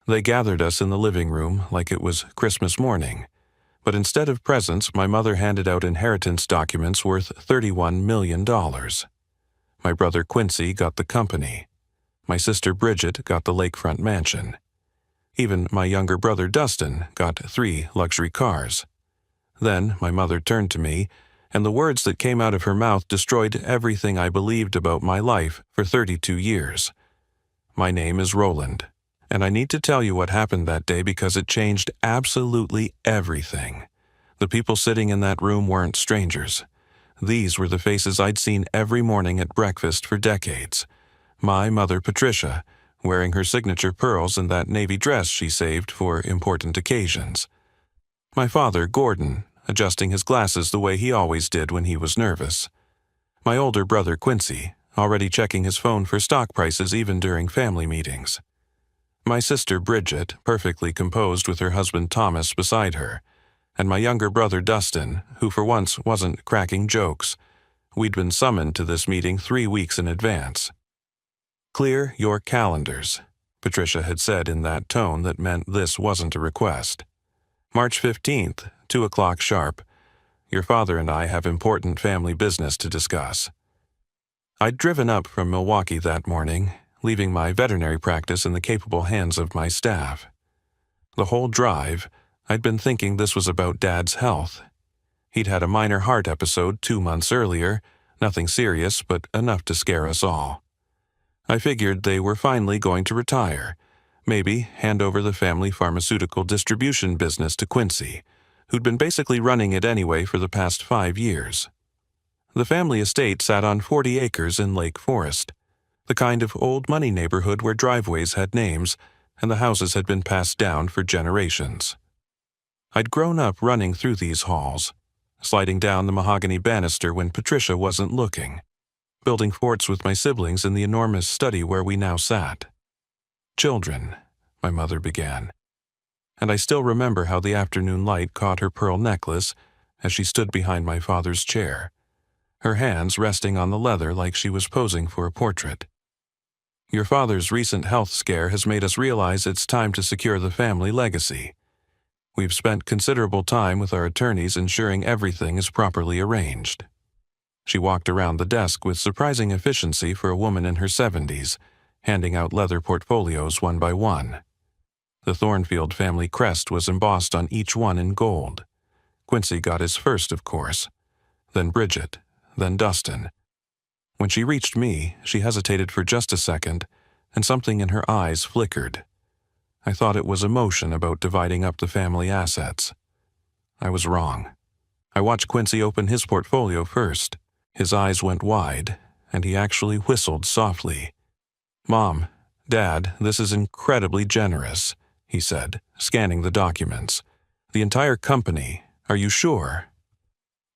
They gathered us in the living room like it was Christmas morning, but instead of presents, my mother handed out inheritance documents worth $31 million. My brother Quincy got the company. My sister Bridget got the lakefront mansion. Even my younger brother Dustin got 3 luxury cars. Then my mother turned to me, and the words that came out of her mouth destroyed everything I believed about my life for 32 years. My name is Roland, and I need to tell you what happened that day because it changed absolutely everything. The people sitting in that room weren't strangers. These were the faces I'd seen every morning at breakfast for decades. My mother Patricia, wearing her signature pearls and that navy dress she saved for important occasions. My father Gordon, adjusting his glasses the way he always did when he was nervous. My older brother Quincy, already checking his phone for stock prices even during family meetings. My sister Bridget, perfectly composed with her husband Thomas beside her. And my younger brother Dustin, who for once wasn't cracking jokes. We'd been summoned to this meeting 3 weeks in advance. "Clear your calendars," Patricia had said in that tone that meant this wasn't a request. "March 15th, 2 o'clock sharp. Your father and I have important family business to discuss." I'd driven up from Milwaukee that morning, leaving my veterinary practice in the capable hands of my staff. The whole drive, I'd been thinking this was about Dad's health. He'd had a minor heart episode 2 months earlier, nothing serious but enough to scare us all. I figured they were finally going to retire, maybe hand over the family pharmaceutical distribution business to Quincy, who'd been basically running it anyway for the past 5 years. The family estate sat on 40 acres in Lake Forest, the kind of old money neighborhood where driveways had names and the houses had been passed down for generations. I'd grown up running through these halls, sliding down the mahogany banister when Patricia wasn't looking, building forts with my siblings in the enormous study where we now sat. "Children," my mother began, and I still remember how the afternoon light caught her pearl necklace as she stood behind my father's chair, her hands resting on the leather like she was posing for a portrait. "Your father's recent health scare has made us realize it's time to secure the family legacy. We've spent considerable time with our attorneys ensuring everything is properly arranged." She walked around the desk with surprising efficiency for a woman in her 70s, handing out leather portfolios one by one. The Thornfield family crest was embossed on each one in gold. Quincy got his first, of course, then Bridget, then Dustin. When she reached me, she hesitated for just a second, and something in her eyes flickered. I thought it was emotion about dividing up the family assets. I was wrong. I watched Quincy open his portfolio first. His eyes went wide, and he actually whistled softly. "Mom, Dad, this is incredibly generous," he said, scanning the documents. "The entire company, are you sure?"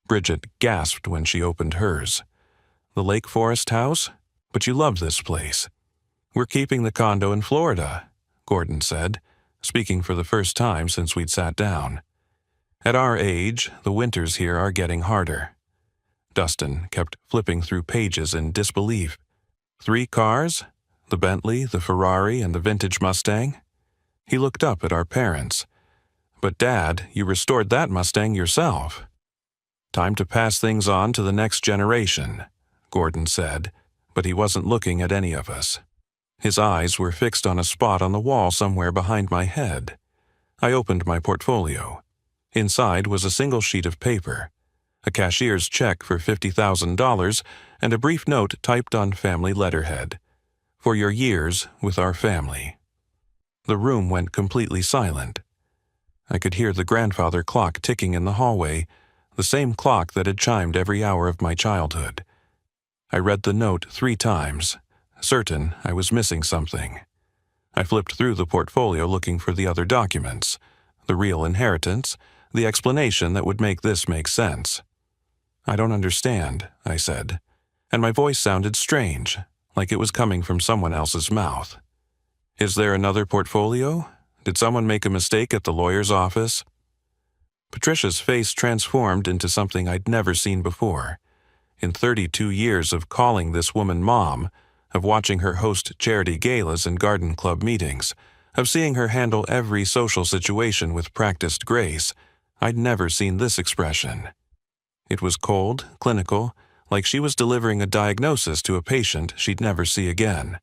Bridget gasped when she opened hers. "The Lake Forest house? But you love this place." "We're keeping the condo in Florida," Gordon said, speaking for the first time since we'd sat down. "At our age, the winters here are getting harder." Dustin kept flipping through pages in disbelief. 3 cars? The Bentley, the Ferrari, and the vintage Mustang? He looked up at our parents. "But Dad, you restored that Mustang yourself." "Time to pass things on to the next generation," Gordon said, but he wasn't looking at any of us. His eyes were fixed on a spot on the wall somewhere behind my head. I opened my portfolio. Inside was a single sheet of paper, a cashier's check for $50,000, and a brief note typed on family letterhead. "For your years with our family." The room went completely silent. I could hear the grandfather clock ticking in the hallway, the same clock that had chimed every hour of my childhood. I read the note 3 times, certain I was missing something. I flipped through the portfolio looking for the other documents, the real inheritance, the explanation that would make this make sense. "I don't understand," I said, and my voice sounded strange, like it was coming from someone else's mouth. "Is there another portfolio? Did someone make a mistake at the lawyer's office?" Patricia's face transformed into something I'd never seen before. In 32 years of calling this woman Mom, of watching her host charity galas and garden club meetings, of seeing her handle every social situation with practiced grace. I'd never seen this expression. It was cold, clinical, like she was delivering a diagnosis to a patient she'd never see again.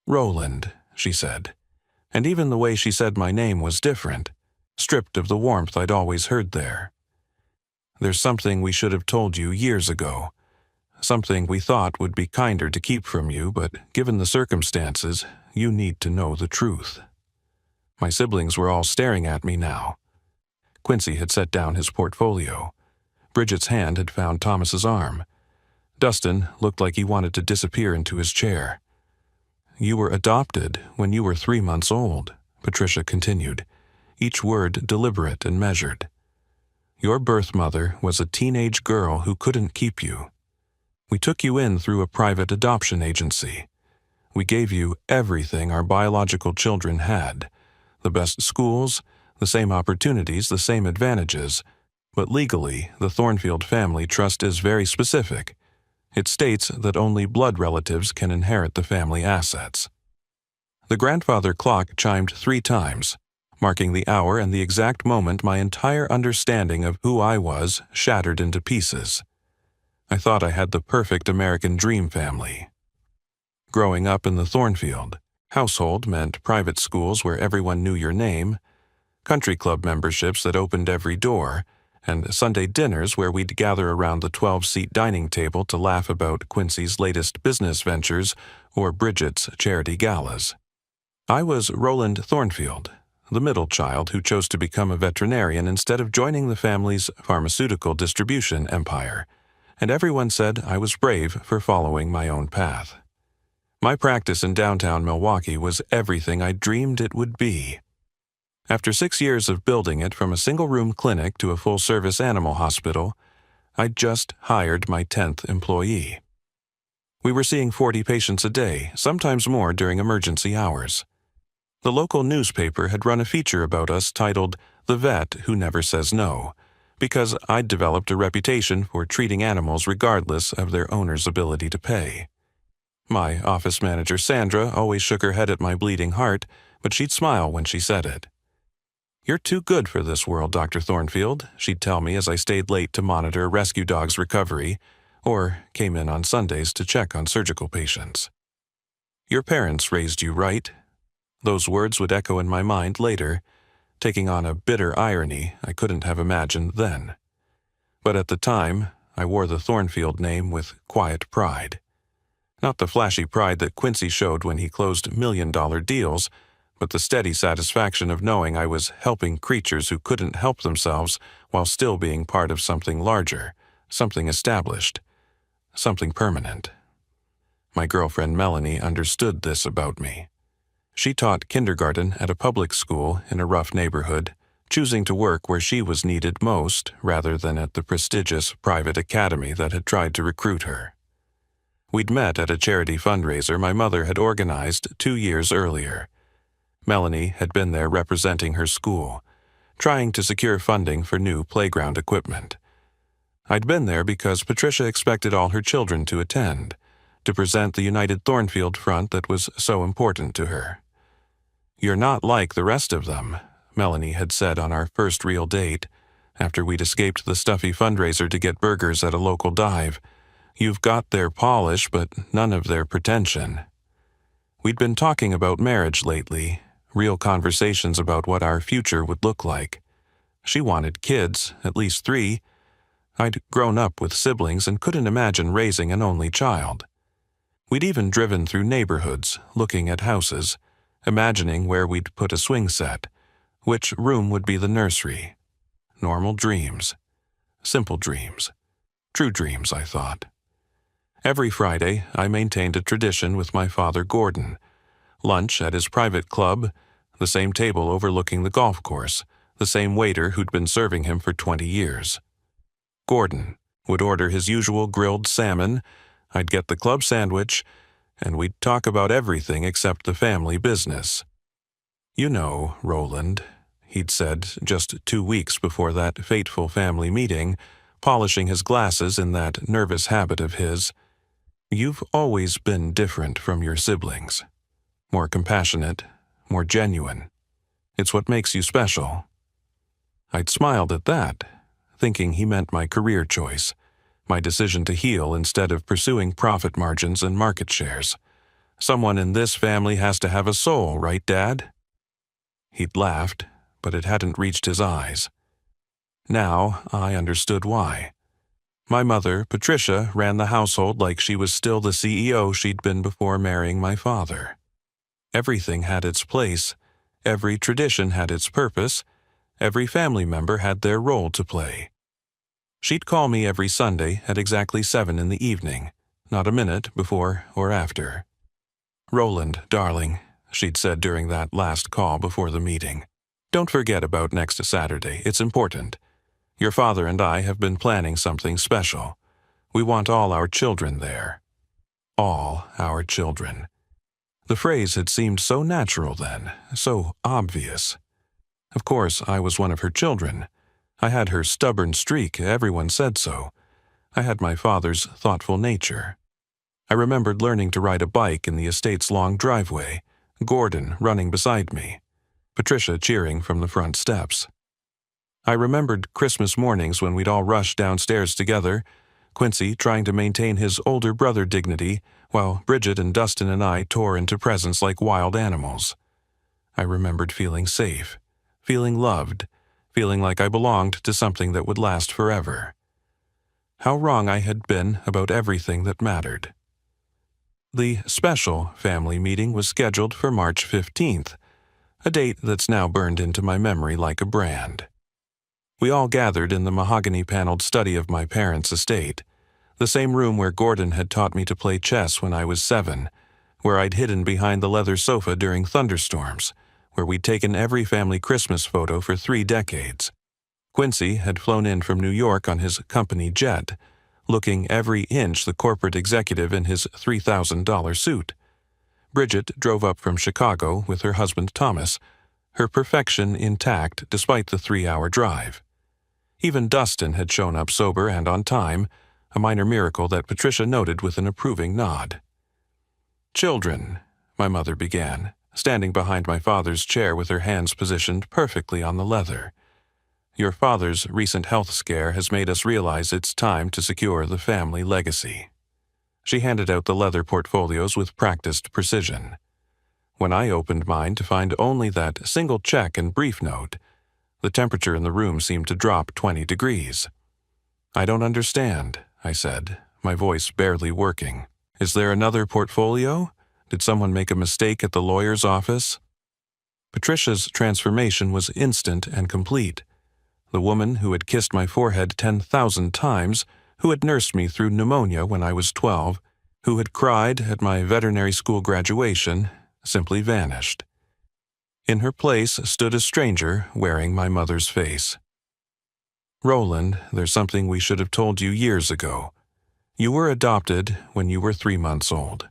"Roland," she said, and even the way she said my name was different, stripped of the warmth I'd always heard there. "There's something we should have told you years ago. Something we thought would be kinder to keep from you, but given the circumstances, you need to know the truth." My siblings were all staring at me now. Quincy had set down his portfolio. Bridget's hand had found Thomas's arm. Dustin looked like he wanted to disappear into his chair. "You were adopted when you were 3 months old," Patricia continued, each word deliberate and measured. "Your birth mother was a teenage girl who couldn't keep you. We took you in through a private adoption agency. We gave you everything our biological children had, the best schools, the same opportunities, the same advantages, but legally, the Thornfield family trust is very specific. It states that only blood relatives can inherit the family assets." The grandfather clock chimed 3 times, marking the hour and the exact moment my entire understanding of who I was shattered into pieces. I thought I had the perfect American dream family. Growing up in the Thornfield household meant private schools where everyone knew your name, country club memberships that opened every door, and Sunday dinners where we'd gather around the 12-seat dining table to laugh about Quincy's latest business ventures or Bridget's charity galas. I was Roland Thornfield, the middle child who chose to become a veterinarian instead of joining the family's pharmaceutical distribution empire, and everyone said I was brave for following my own path. My practice in downtown Milwaukee was everything I dreamed it would be. After 6 years of building it from a single-room clinic to a full-service animal hospital, I'd just hired my 10th employee. We were seeing 40 patients a day, sometimes more during emergency hours. The local newspaper had run a feature about us titled "The Vet Who Never Says No," because I'd developed a reputation for treating animals regardless of their owner's ability to pay. My office manager Sandra always shook her head at my bleeding heart, but she'd smile when she said it. "You're too good for this world, Dr. Thornfield," she'd tell me as I stayed late to monitor a rescue dog's recovery, or came in on Sundays to check on surgical patients. "Your parents raised you right." Those words would echo in my mind later, taking on a bitter irony I couldn't have imagined then. But at the time, I wore the Thornfield name with quiet pride. Not the flashy pride that Quincy showed when he closed million-dollar deals, but the steady satisfaction of knowing I was helping creatures who couldn't help themselves while still being part of something larger, something established, something permanent. My girlfriend Melanie understood this about me. She taught kindergarten at a public school in a rough neighborhood, choosing to work where she was needed most rather than at the prestigious private academy that had tried to recruit her. We'd met at a charity fundraiser my mother had organized 2 years earlier. Melanie had been there representing her school, trying to secure funding for new playground equipment. I'd been there because Patricia expected all her children to attend, to present the United Thornfield front that was so important to her. "You're not like the rest of them," Melanie had said on our first real date, after we'd escaped the stuffy fundraiser to get burgers at a local dive. "You've got their polish, but none of their pretension." We'd been talking about marriage lately, real conversations about what our future would look like. She wanted kids, at least 3. I'd grown up with siblings and couldn't imagine raising an only child. We'd even driven through neighborhoods, looking at houses, imagining where we'd put a swing set, which room would be the nursery. Normal dreams. Simple dreams. True dreams, I thought. Every Friday, I maintained a tradition with my father Gordon. Lunch at his private club, the same table overlooking the golf course, the same waiter who'd been serving him for 20 years. Gordon would order his usual grilled salmon, I'd get the club sandwich, and we'd talk about everything except the family business. "You know, Roland," he'd said just 2 weeks before that fateful family meeting, polishing his glasses in that nervous habit of his, "you've always been different from your siblings. More compassionate, more genuine. It's what makes you special." I'd smiled at that, thinking he meant my career choice, my decision to heal instead of pursuing profit margins and market shares. "Someone in this family has to have a soul, right, Dad?" He'd laughed, but it hadn't reached his eyes. Now I understood why. My mother, Patricia, ran the household like she was still the CEO she'd been before marrying my father. Everything had its place, every tradition had its purpose, every family member had their role to play. She'd call me every Sunday at exactly 7 in the evening, not a minute before or after. "Roland, darling," she'd said during that last call before the meeting, "don't forget about next Saturday. It's important. Your father and I have been planning something special. We want all our children there." All our children. The phrase had seemed so natural then, so obvious. Of course, I was one of her children. I had her stubborn streak, everyone said so. I had my father's thoughtful nature. I remembered learning to ride a bike in the estate's long driveway, Gordon running beside me, Patricia cheering from the front steps. I remembered Christmas mornings when we'd all rush downstairs together, Quincy trying to maintain his older brother dignity, while Bridget and Dustin and I tore into presents like wild animals. I remembered feeling safe, feeling loved, feeling like I belonged to something that would last forever. How wrong I had been about everything that mattered. The special family meeting was scheduled for March 15th, a date that's now burned into my memory like a brand. We all gathered in the mahogany-paneled study of my parents' estate, the same room where Gordon had taught me to play chess when I was 7, where I'd hidden behind the leather sofa during thunderstorms, where we'd taken every family Christmas photo for 3 decades. Quincy had flown in from New York on his company jet, looking every inch the corporate executive in his $3,000 suit. Bridget drove up from Chicago with her husband Thomas, her perfection intact despite the 3-hour drive. Even Dustin had shown up sober and on time, a minor miracle that Patricia noted with an approving nod. "Children," my mother began, standing behind my father's chair with her hands positioned perfectly on the leather. "Your father's recent health scare has made us realize it's time to secure the family legacy." She handed out the leather portfolios with practiced precision. When I opened mine to find only that single check and brief note, the temperature in the room seemed to drop 20 degrees. "I don't understand," I said, my voice barely working. "Is there another portfolio? Did someone make a mistake at the lawyer's office?" Patricia's transformation was instant and complete. The woman who had kissed my forehead 10,000 times, who had nursed me through pneumonia when I was 12, who had cried at my veterinary school graduation, simply vanished. In her place stood a stranger wearing my mother's face. "Roland, there's something we should have told you years ago. You were adopted when you were 3 months old.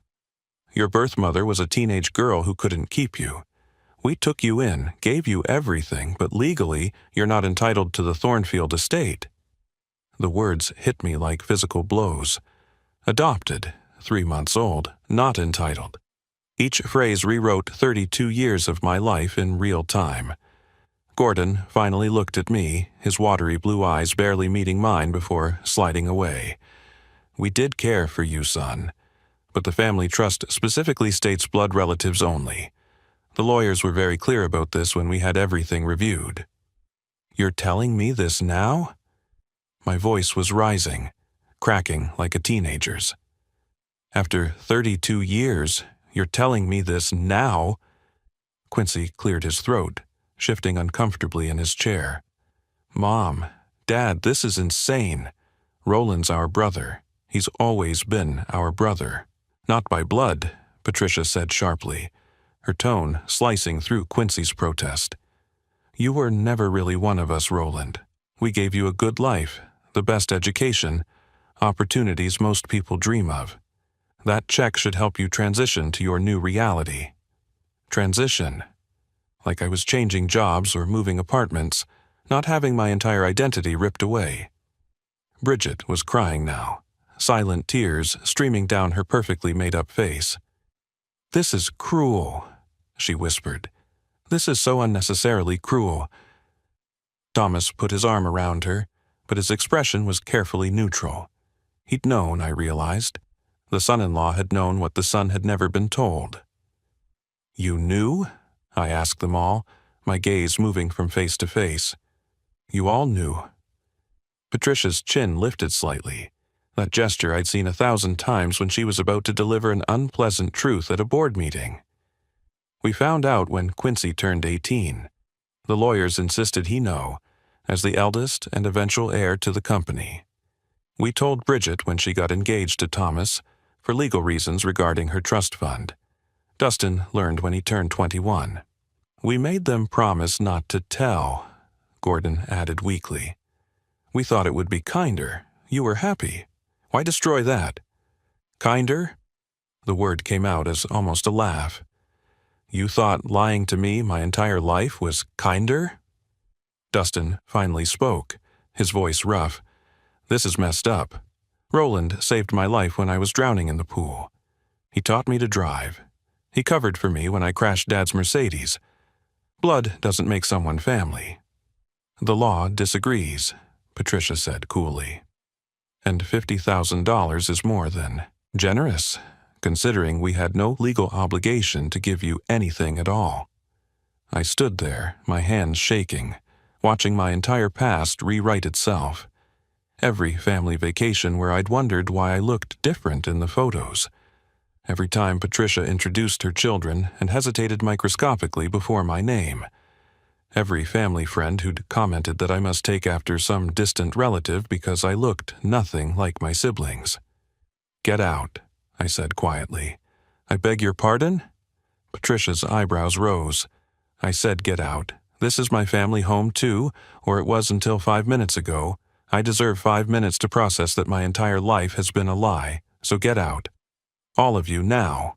Your birth mother was a teenage girl who couldn't keep you. We took you in, gave you everything, but legally you're not entitled to the Thornfield estate." The words hit me like physical blows. Adopted, 3 months old, not entitled. Each phrase rewrote 32 years of my life in real time. Gordon finally looked at me, his watery blue eyes barely meeting mine before sliding away. "We did care for you, son, but the family trust specifically states blood relatives only. The lawyers were very clear about this when we had everything reviewed." "You're telling me this now?" My voice was rising, cracking like a teenager's. "After 32 years, you're telling me this now?" Quincy cleared his throat, shifting uncomfortably in his chair. "Mom, Dad, this is insane. Roland's our brother. He's always been our brother." "Not by blood," Patricia said sharply, her tone slicing through Quincy's protest. "You were never really one of us, Roland. We gave you a good life, the best education, opportunities most people dream of. That check should help you transition to your new reality." Transition. Like I was changing jobs or moving apartments, not having my entire identity ripped away. Bridget was crying now, silent tears streaming down her perfectly made-up face. "This is cruel," she whispered. This is so unnecessarily cruel." Thomas put his arm around her, but his expression was carefully neutral. He'd known, I realized. The son-in-law had known what the son had never been told. "You knew?" I asked them all, my gaze moving from face to face. "You all knew." Patricia's chin lifted slightly, that gesture I'd seen 1,000 times when she was about to deliver an unpleasant truth at a board meeting. "We found out when Quincy turned 18. The lawyers insisted he know, as the eldest and eventual heir to the company. We told Bridget when she got engaged to Thomas, for legal reasons regarding her trust fund. Dustin learned when he turned 21. We made them promise not to tell," Gordon added weakly. "We thought it would be kinder. You were happy. Why destroy that?" "Kinder?" The word came out as almost a laugh. "You thought lying to me my entire life was kinder?" Dustin finally spoke, his voice rough. "This is messed up. Roland saved my life when I was drowning in the pool. He taught me to drive. He covered for me when I crashed Dad's Mercedes. Blood doesn't make someone family." "The law disagrees," Patricia said coolly. "And $50,000 is more than generous, considering we had no legal obligation to give you anything at all." I stood there, my hands shaking, watching my entire past rewrite itself. Every family vacation where I'd wondered why I looked different in the photos. Every time Patricia introduced her children and hesitated microscopically before my name. Every family friend who'd commented that I must take after some distant relative because I looked nothing like my siblings. "Get out," I said quietly. "I beg your pardon?" Patricia's eyebrows rose. I said get out. This is my family home too, or it was until 5 minutes ago. I deserve 5 minutes to process that my entire life has been a lie, so get out. All of you now."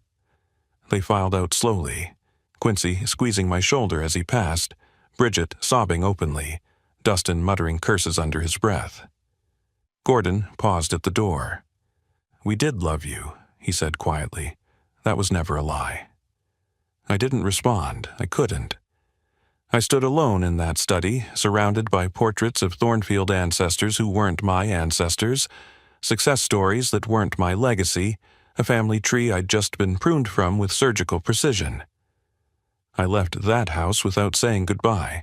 They filed out slowly, Quincy squeezing my shoulder as he passed, Bridget sobbing openly, Dustin muttering curses under his breath. Gordon paused at the door. "We did love you," he said quietly. "That was never a lie." I didn't respond. I couldn't. I stood alone in that study, surrounded by portraits of Thornfield ancestors who weren't my ancestors, success stories that weren't my legacy, a family tree I'd just been pruned from with surgical precision. I left that house without saying goodbye,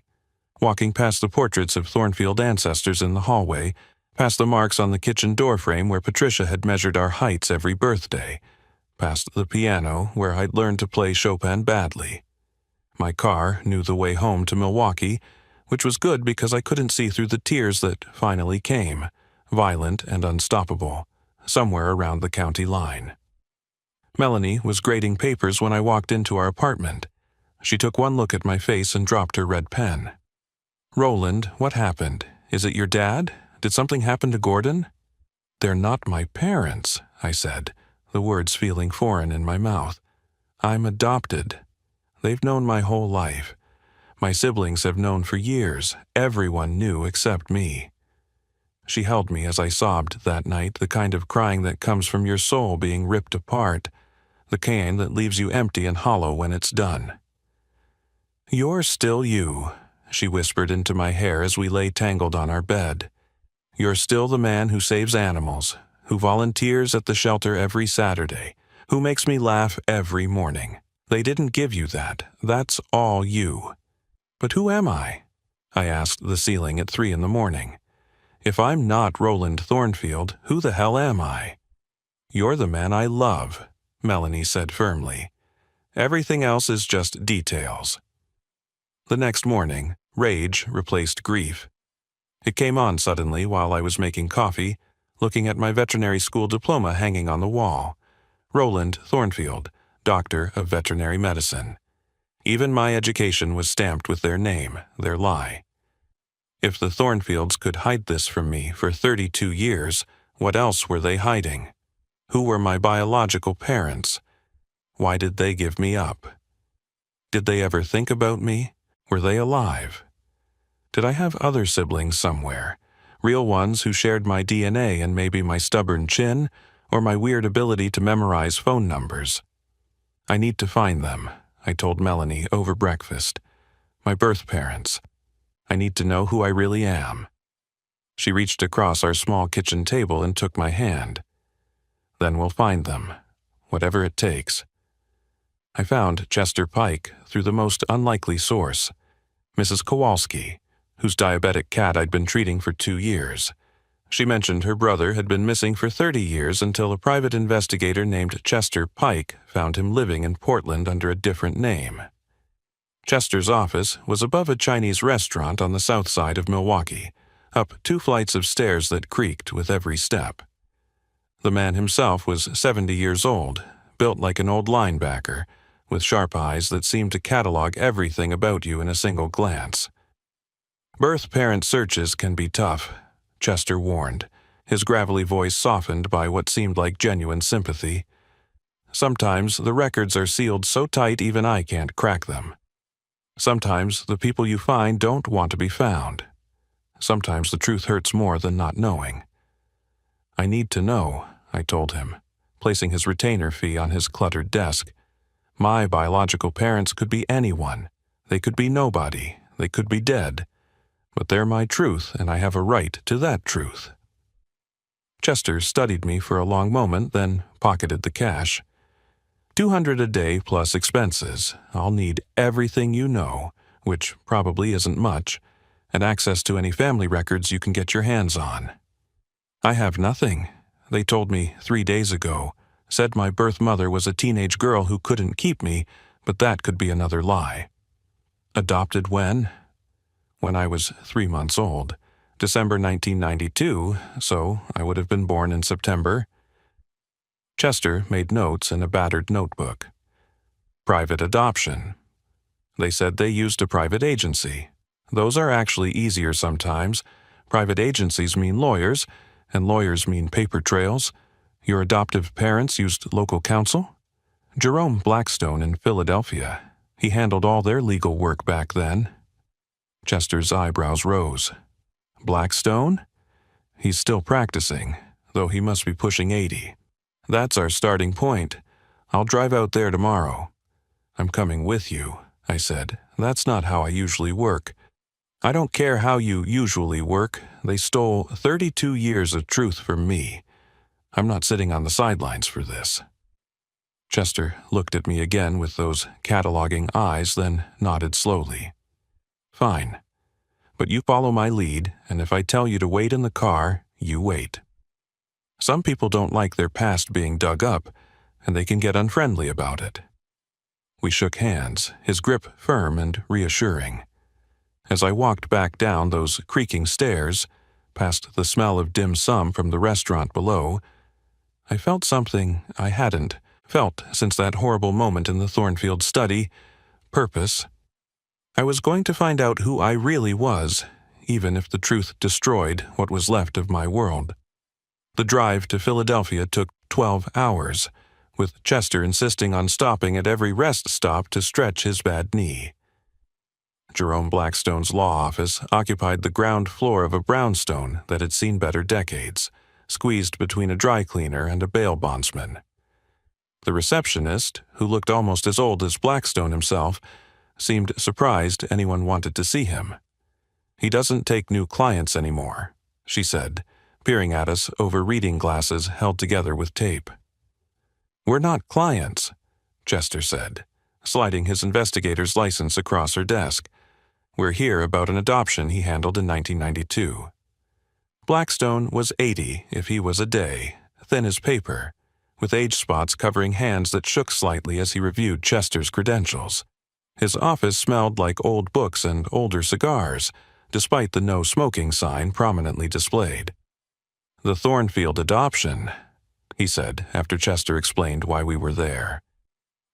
walking past the portraits of Thornfield ancestors in the hallway, past the marks on the kitchen doorframe where Patricia had measured our heights every birthday, past the piano where I'd learned to play Chopin badly. My car knew the way home to Milwaukee, which was good because I couldn't see through the tears that finally came, violent and unstoppable, somewhere around the county line. Melanie was grading papers when I walked into our apartment. She took one look at my face and dropped her red pen. "Roland, what happened? Is it your dad? Did something happen to Gordon?" "They're not my parents," I said, the words feeling foreign in my mouth. "I'm adopted. They've known my whole life. My siblings have known for years. Everyone knew except me." She held me as I sobbed that night, the kind of crying that comes from your soul being ripped apart, the kind that leaves you empty and hollow when it's done. "You're still you," she whispered into my hair as we lay tangled on our bed. "You're still the man who saves animals, who volunteers at the shelter every Saturday, who makes me laugh every morning. They didn't give you that. That's all you." "But who am I?" I asked the ceiling at 3 a.m. "If I'm not Roland Thornfield, who the hell am I?" "You're the man I love," Melanie said firmly. "Everything else is just details." The next morning, rage replaced grief. It came on suddenly while I was making coffee, looking at my veterinary school diploma hanging on the wall. Roland Thornfield, Doctor of Veterinary Medicine. Even my education was stamped with their name, their lie. If the Thornfields could hide this from me for 32 years, what else were they hiding? Who were my biological parents? Why did they give me up? Did they ever think about me? Were they alive? Did I have other siblings somewhere? Real ones who shared my DNA and maybe my stubborn chin, or my weird ability to memorize phone numbers? "I need to find them," I told Melanie over breakfast. My birth parents. I need to know who I really am. She reached across our small kitchen table and took my hand. Then we'll find them, whatever it takes. I found Chester Pike through the most unlikely source, Mrs. Kowalski, whose diabetic cat I'd been treating for 2 years. She mentioned her brother had been missing for 30 years until a private investigator named Chester Pike found him living in Portland under a different name. Chester's office was above a Chinese restaurant on the south side of Milwaukee, up 2 flights of stairs that creaked with every step. The man himself was 70 years old, built like an old linebacker, with sharp eyes that seemed to catalog everything about you in a single glance. Birth parent searches can be tough, Chester warned, his gravelly voice softened by what seemed like genuine sympathy. Sometimes the records are sealed so tight even I can't crack them. Sometimes the people you find don't want to be found. Sometimes the truth hurts more than not knowing. I need to know, I told him, placing his retainer fee on his cluttered desk. My biological parents could be anyone. They could be nobody. They could be dead. But they're my truth, and I have a right to that truth. Chester studied me for a long moment, then pocketed the cash. $200 a day plus expenses. I'll need everything you know, which probably isn't much, and access to any family records you can get your hands on. I have nothing. They told me 3 days ago, said my birth mother was a teenage girl who couldn't keep me, but that could be another lie. Adopted when? When I was 3 months old, December 1992, so I would have been born in September. Chester made notes in a battered notebook. Private adoption. They said they used a private agency. Those are actually easier sometimes. Private agencies mean lawyers, and lawyers mean paper trails. Your adoptive parents used local counsel? Jerome Blackstone in Philadelphia. He handled all their legal work back then. Chester's eyebrows rose. Blackstone? He's still practicing, though he must be pushing 80. That's our starting point. I'll drive out there tomorrow. I'm coming with you, I said. That's not how I usually work. I don't care how you usually work. They stole 32 years of truth from me. I'm not sitting on the sidelines for this. Chester looked at me again with those cataloging eyes, then nodded slowly. Fine. But you follow my lead, and if I tell you to wait in the car, you wait. Some people don't like their past being dug up, and they can get unfriendly about it. We shook hands, his grip firm and reassuring. As I walked back down those creaking stairs, past the smell of dim sum from the restaurant below, I felt something I hadn't felt since that horrible moment in the Thornfield study: purpose. I was going to find out who I really was, even if the truth destroyed what was left of my world. The drive to Philadelphia took 12 hours, with Chester insisting on stopping at every rest stop to stretch his bad knee. Jerome Blackstone's law office occupied the ground floor of a brownstone that had seen better decades, squeezed between a dry cleaner and a bail bondsman. The receptionist, who looked almost as old as Blackstone himself, seemed surprised anyone wanted to see him. He doesn't take new clients anymore, she said, peering at us over reading glasses held together with tape. We're not clients, Chester said, sliding his investigator's license across her desk. We're here about an adoption he handled in 1992. Blackstone was 80 if he was a day, thin as paper, with age spots covering hands that shook slightly as he reviewed Chester's credentials. His office smelled like old books and older cigars, despite the no smoking sign prominently displayed. The Thornfield adoption, he said after Chester explained why we were there.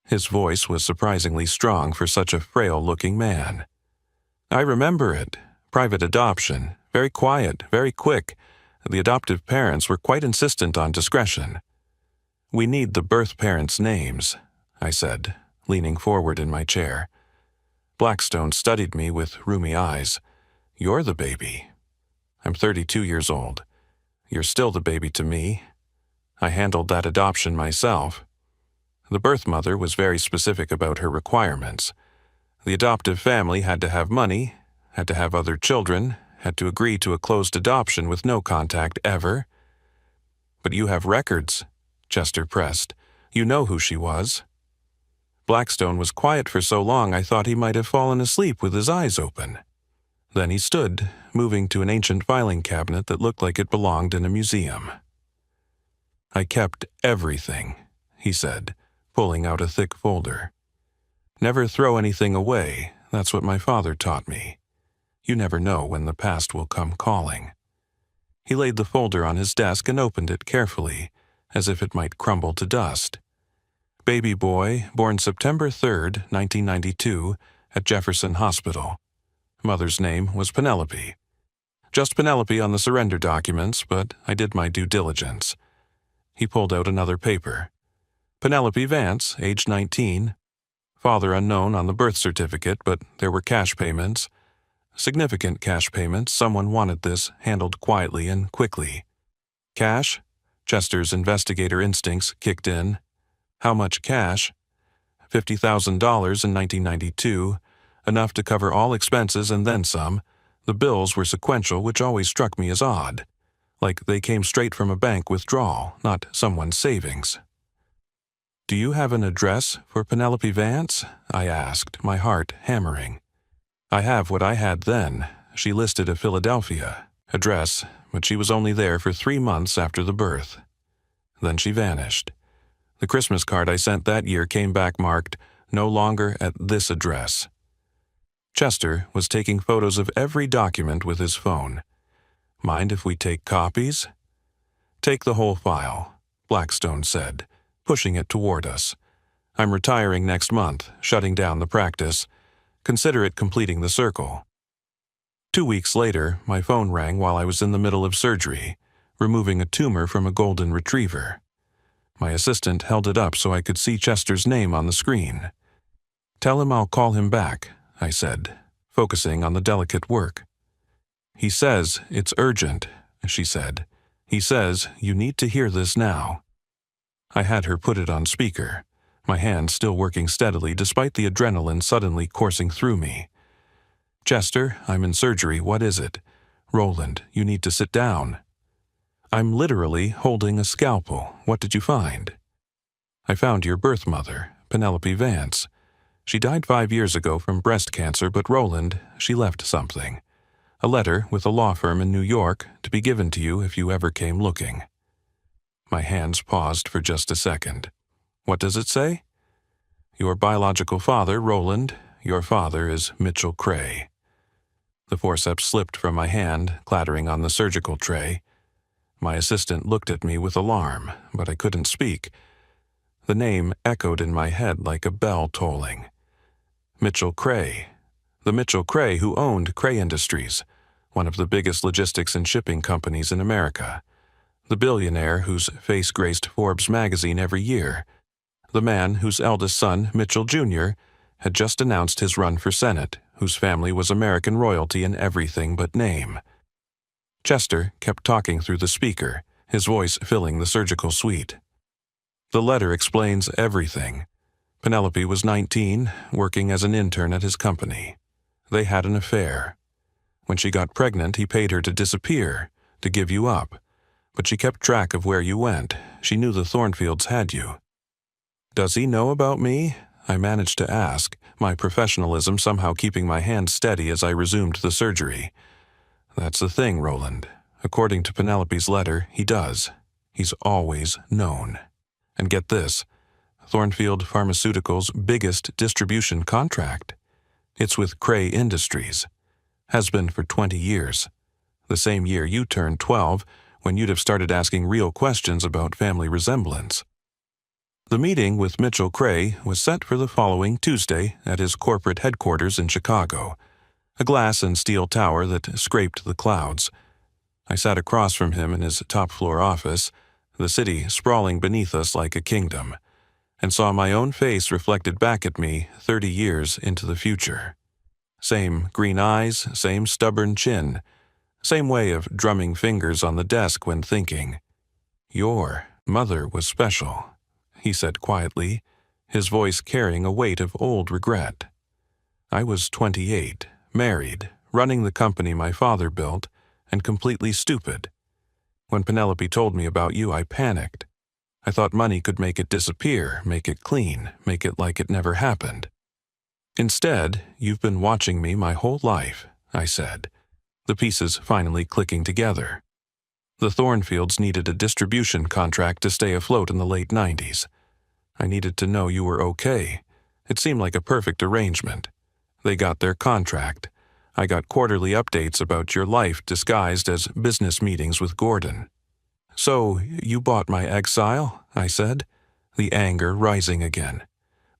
His voice was surprisingly strong for such a frail-looking man. I remember it. Private adoption. Very quiet, very quick. The adoptive parents were quite insistent on discretion. We need the birth parents' names, I said, leaning forward in my chair. Blackstone studied me with rheumy eyes. You're the baby. I'm 32 years old. You're still the baby to me. I handled that adoption myself. The birth mother was very specific about her requirements. The adoptive family had to have money, had to have other children, had to agree to a closed adoption with no contact ever. But you have records, Chester pressed. You know who she was. Blackstone was quiet for so long I thought he might have fallen asleep with his eyes open. Then he stood, moving to an ancient filing cabinet that looked like it belonged in a museum. I kept everything, he said, pulling out a thick folder. Never throw anything away, that's what my father taught me. You never know when the past will come calling. He laid the folder on his desk and opened it carefully, as if it might crumble to dust. Baby boy, born September 3rd, 1992, at Jefferson Hospital. Mother's name was Penelope. Just Penelope on the surrender documents, but I did my due diligence. He pulled out another paper. Penelope Vance, age 19. Father unknown on the birth certificate, but there were cash payments. Significant cash payments. Someone wanted this handled quietly and quickly. Cash? Chester's investigator instincts kicked in. How much cash? $50,000 in 1992, enough to cover all expenses and then some. The bills were sequential, which always struck me as odd, like they came straight from a bank withdrawal, not someone's savings. Do you have an address for Penelope Vance? I asked, my heart hammering. I have what I had then. She listed a Philadelphia address, but she was only there for 3 months after the birth. Then she vanished. The Christmas card I sent that year came back marked, "No longer at this address." Chester was taking photos of every document with his phone. Mind if we take copies? Take the whole file, Blackstone said, pushing it toward us. I'm retiring next month, shutting down the practice. Consider it completing the circle. 2 weeks later, my phone rang while I was in the middle of surgery, removing a tumor from a golden retriever. My assistant held it up so I could see Chester's name on the screen. Tell him I'll call him back, I said, focusing on the delicate work. He says it's urgent, she said. He says you need to hear this now. I had her put it on speaker, my hand still working steadily despite the adrenaline suddenly coursing through me. Chester, I'm in surgery, what is it? Roland, you need to sit down. I'm literally holding a scalpel. What did you find? I found your birth mother, Penelope Vance. She died 5 years ago from breast cancer, but Roland, she left something. A letter with a law firm in New York to be given to you if you ever came looking. My hands paused for just a second. What does it say? Your biological father, Roland. Your father is Mitchell Cray. The forceps slipped from my hand, clattering on the surgical tray. My assistant looked at me with alarm, but I couldn't speak. The name echoed in my head like a bell tolling. Mitchell Cray. The Mitchell Cray who owned Cray Industries, one of the biggest logistics and shipping companies in America. The billionaire whose face graced Forbes magazine every year. The man whose eldest son, Mitchell Jr., had just announced his run for Senate, whose family was American royalty in everything but name. Chester kept talking through the speaker, his voice filling the surgical suite. The letter explains everything. Penelope was 19, working as an intern at his company. They had an affair. When she got pregnant, he paid her to disappear, to give you up. But she kept track of where you went. She knew the Thornfields had you. Does he know about me? I managed to ask, my professionalism somehow keeping my hand steady as I resumed the surgery. That's the thing, Roland. According to Penelope's letter, he does. He's always known. And get this, Thornfield Pharmaceuticals' biggest distribution contract. It's with Cray Industries. Has been for 20 years. The same year you turned 12, when you'd have started asking real questions about family resemblance. The meeting with Mitchell Cray was set for the following Tuesday at his corporate headquarters in Chicago, a glass and steel tower that scraped the clouds. I sat across from him in his top-floor office, the city sprawling beneath us like a kingdom, and saw my own face reflected back at me 30 years into the future. Same green eyes, same stubborn chin, same way of drumming fingers on the desk when thinking. Your mother was special, he said quietly, his voice carrying a weight of old regret. I was 28, married, running the company my father built, and completely stupid. When Penelope told me about you, I panicked. I thought money could make it disappear, make it clean, make it like it never happened. Instead, you've been watching me my whole life, I said, the pieces finally clicking together. The Thornfields needed a distribution contract to stay afloat in the late 90s. I needed to know you were okay. It seemed like a perfect arrangement. They got their contract. I got quarterly updates about your life disguised as business meetings with Gordon. So, you bought my exile? I said, the anger rising again.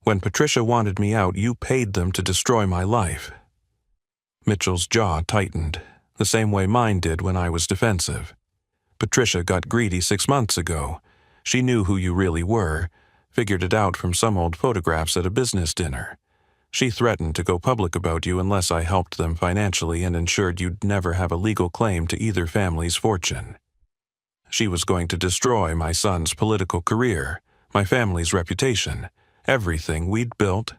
When Patricia wanted me out, you paid them to destroy my life. Mitchell's jaw tightened, the same way mine did when I was defensive. Patricia got greedy 6 months ago. She knew who you really were, figured it out from some old photographs at a business dinner. She threatened to go public about you unless I helped them financially and ensured you'd never have a legal claim to either family's fortune. She was going to destroy my son's political career, my family's reputation, everything we'd built.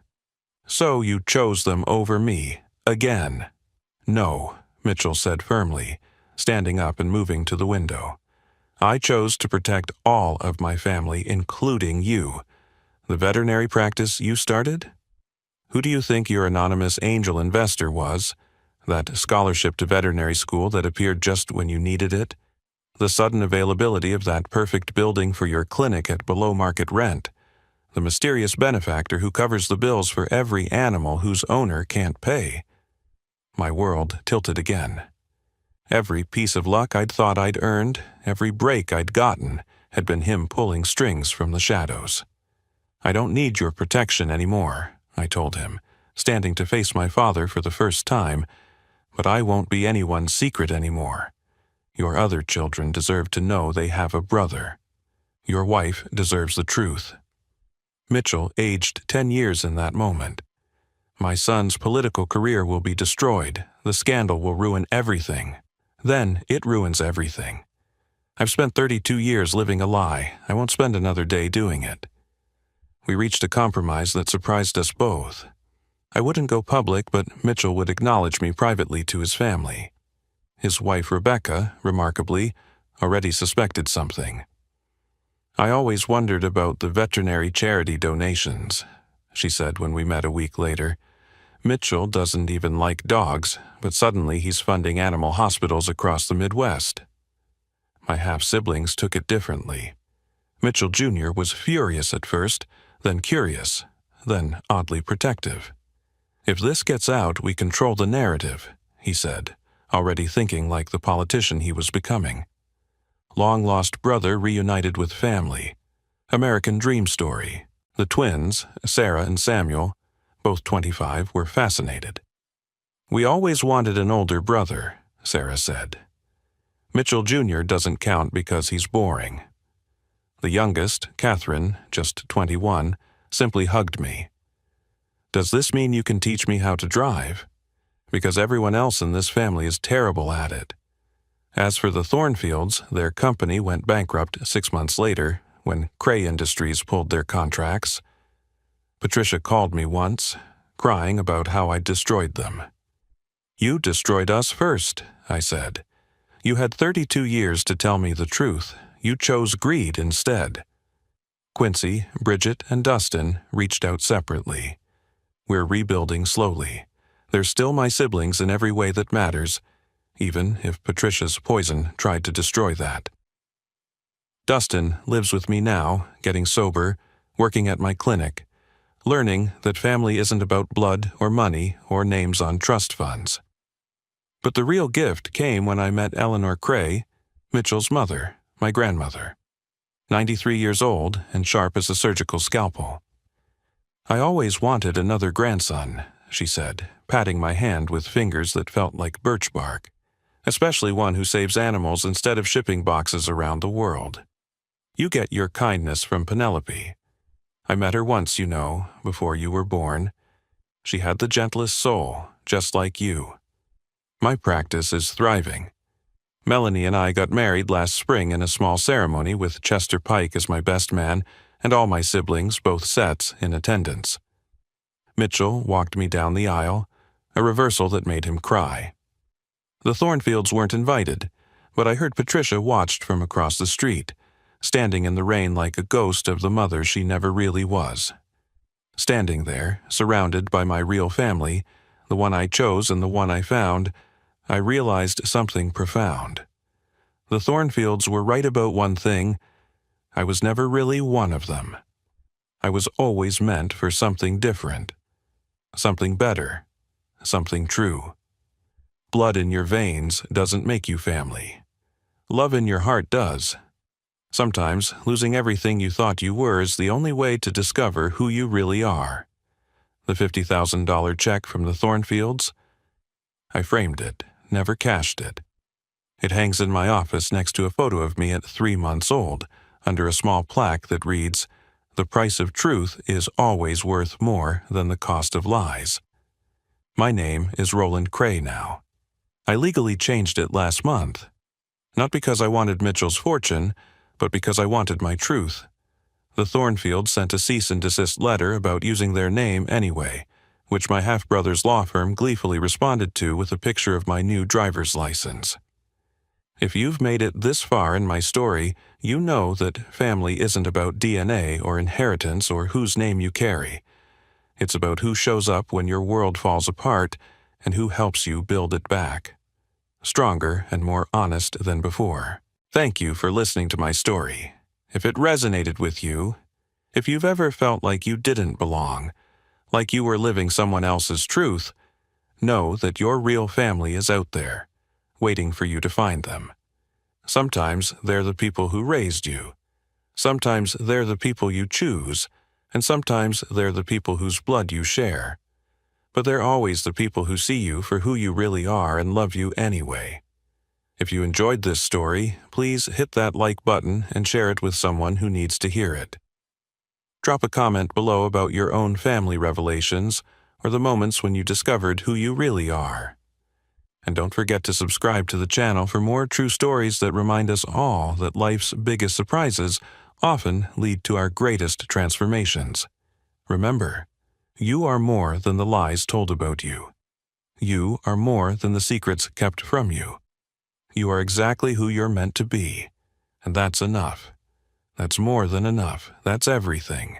So you chose them over me, again. No, Mitchell said firmly, standing up and moving to the window. I chose to protect all of my family, including you. The veterinary practice you started? Who do you think your anonymous angel investor was? That scholarship to veterinary school that appeared just when you needed it? The sudden availability of that perfect building for your clinic at below-market rent? The mysterious benefactor who covers the bills for every animal whose owner can't pay? My world tilted again. Every piece of luck I'd thought I'd earned, every break I'd gotten, had been him pulling strings from the shadows. I don't need your protection anymore, I told him, standing to face my father for the first time, but I won't be anyone's secret anymore. Your other children deserve to know they have a brother. Your wife deserves the truth. Mitchell aged 10 years in that moment. My son's political career will be destroyed. The scandal will ruin everything. Then it ruins everything. I've spent 32 years living a lie. I won't spend another day doing it. We reached a compromise that surprised us both. I wouldn't go public, but Mitchell would acknowledge me privately to his family. His wife, Rebecca, remarkably, already suspected something. I always wondered about the veterinary charity donations, she said when we met a week later. Mitchell doesn't even like dogs, but suddenly he's funding animal hospitals across the Midwest. My half-siblings took it differently. Mitchell Jr. was furious at first, then curious, then oddly protective. If this gets out, we control the narrative, he said, already thinking like the politician he was becoming. Long-lost brother reunited with family. American dream story. The twins, Sarah and Samuel, both 25, were fascinated. We always wanted an older brother, Sarah said. Mitchell Jr. doesn't count because he's boring. The youngest, Catherine, just 21, simply hugged me. Does this mean you can teach me how to drive? Because everyone else in this family is terrible at it. As for the Thornfields, their company went bankrupt 6 months later when Cray Industries pulled their contracts. Patricia called me once, crying about how I destroyed them. You destroyed us first, I said. You had 32 years to tell me the truth. You chose greed instead. Quincy, Bridget, and Dustin reached out separately. We're rebuilding slowly. They're still my siblings in every way that matters, even if Patricia's poison tried to destroy that. Dustin lives with me now, getting sober, working at my clinic, learning that family isn't about blood or money or names on trust funds. But the real gift came when I met Eleanor Cray, Mitchell's mother, my grandmother, 93 years old and sharp as a surgical scalpel. I always wanted another grandson, she said, patting my hand with fingers that felt like birch bark, especially one who saves animals instead of shipping boxes around the world. You get your kindness from Penelope. I met her once, you know, before you were born. She had the gentlest soul, just like you. My practice is thriving. Melanie and I got married last spring in a small ceremony with Chester Pike as my best man and all my siblings, both sets, in attendance. Mitchell walked me down the aisle, a reversal that made him cry. The Thornfields weren't invited, but I heard Patricia watched from across the street, standing in the rain like a ghost of the mother she never really was. Standing there, surrounded by my real family, the one I chose and the one I found, I realized something profound. The Thornfields were right about one thing: I was never really one of them. I was always meant for something different, something better, something true. Blood in your veins doesn't make you family. Love in your heart does. Sometimes losing everything you thought you were is the only way to discover who you really are. The $50,000 check from the Thornfields? I framed it, never cashed it. It hangs in my office next to a photo of me at 3 months old, under a small plaque that reads, "The price of truth is always worth more than the cost of lies." My name is Roland Cray now. I legally changed it last month. Not because I wanted Mitchell's fortune, but because I wanted my truth. The Thornfields sent a cease and desist letter about using their name anyway, which my half-brother's law firm gleefully responded to with a picture of my new driver's license. If you've made it this far in my story, you know that family isn't about DNA or inheritance or whose name you carry. It's about who shows up when your world falls apart and who helps you build it back. Stronger and more honest than before. Thank you for listening to my story. If it resonated with you, if you've ever felt like you didn't belong, like you were living someone else's truth, know that your real family is out there, waiting for you to find them. Sometimes they're the people who raised you. Sometimes they're the people you choose, and sometimes they're the people whose blood you share. But they're always the people who see you for who you really are and love you anyway. If you enjoyed this story, please hit that like button and share it with someone who needs to hear it. Drop a comment below about your own family revelations or the moments when you discovered who you really are. And don't forget to subscribe to the channel for more true stories that remind us all that life's biggest surprises often lead to our greatest transformations. Remember, you are more than the lies told about you. You are more than the secrets kept from you. You are exactly who you're meant to be, and that's enough. That's more than enough. That's everything.